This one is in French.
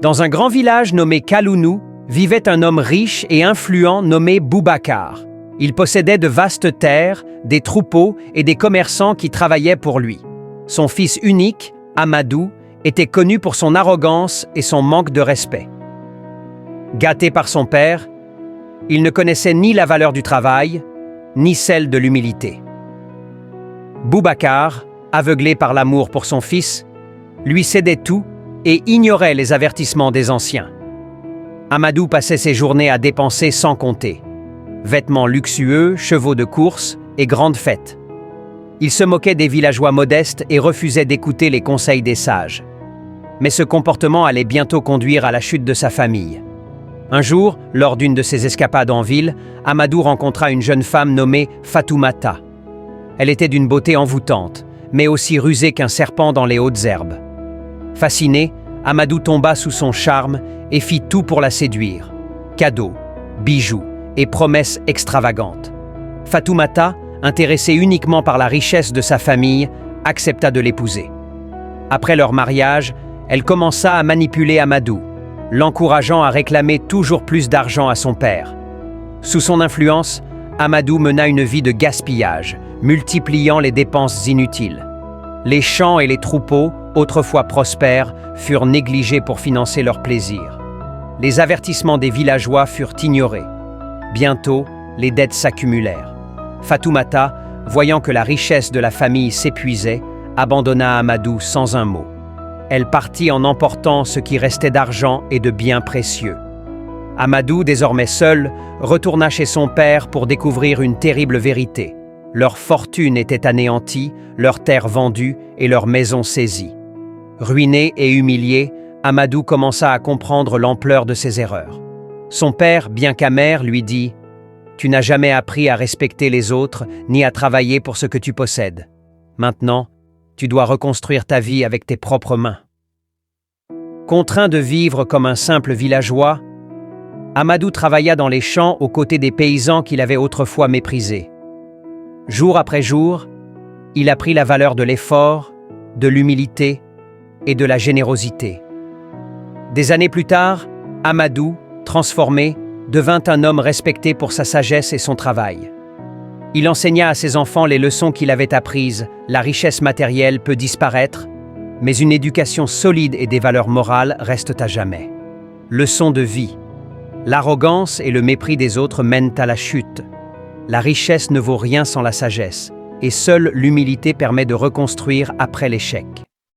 Dans un grand village nommé Kalounnou, vivait un homme riche et influent nommé Boubacar. Il possédait de vastes terres, des troupeaux et des commerçants qui travaillaient pour lui. Son fils unique, Amadou, était connu pour son arrogance et son manque de respect. Gâté par son père, il ne connaissait ni la valeur du travail, ni celle de l'humilité. Boubacar, aveuglé par l'amour pour son fils, lui cédait tout et ignorait les avertissements des anciens. Amadou passait ses journées à dépenser sans compter. Vêtements luxueux, chevaux de course et grandes fêtes. Il se moquait des villageois modestes et refusait d'écouter les conseils des sages. Mais ce comportement allait bientôt conduire à la chute de sa famille. Un jour, lors d'une de ses escapades en ville, Amadou rencontra une jeune femme nommée Fatoumata. Elle était d'une beauté envoûtante, mais aussi rusée qu'un serpent dans les hautes herbes. Fasciné, Amadou tomba sous son charme et fit tout pour la séduire. Cadeaux, bijoux et promesses extravagantes. Fatoumata, intéressée uniquement par la richesse de sa famille, accepta de l'épouser. Après leur mariage, elle commença à manipuler Amadou, l'encourageant à réclamer toujours plus d'argent à son père. Sous son influence, Amadou mena une vie de gaspillage, multipliant les dépenses inutiles. Les champs et les troupeaux, autrefois prospères, furent négligés pour financer leurs plaisirs. Les avertissements des villageois furent ignorés. Bientôt, les dettes s'accumulèrent. Fatoumata, voyant que la richesse de la famille s'épuisait, abandonna Amadou sans un mot. Elle partit en emportant ce qui restait d'argent et de biens précieux. Amadou, désormais seul, retourna chez son père pour découvrir une terrible vérité. Leur fortune était anéantie, leurs terres vendues et leurs maisons saisies. Ruiné et humilié, Amadou commença à comprendre l'ampleur de ses erreurs. Son père, bien qu'amer, lui dit « Tu n'as jamais appris à respecter les autres ni à travailler pour ce que tu possèdes. Maintenant, tu dois reconstruire ta vie avec tes propres mains. » Contraint de vivre comme un simple villageois, Amadou travailla dans les champs aux côtés des paysans qu'il avait autrefois méprisés. Jour après jour, il apprit la valeur de l'effort, de l'humilité et de la générosité. Des années plus tard, Amadou, transformé, devint un homme respecté pour sa sagesse et son travail. Il enseigna à ses enfants les leçons qu'il avait apprises. La richesse matérielle peut disparaître, mais une éducation solide et des valeurs morales restent à jamais. Leçon de vie. L'arrogance et le mépris des autres mènent à la chute. La richesse ne vaut rien sans la sagesse, et seule l'humilité permet de reconstruire après l'échec.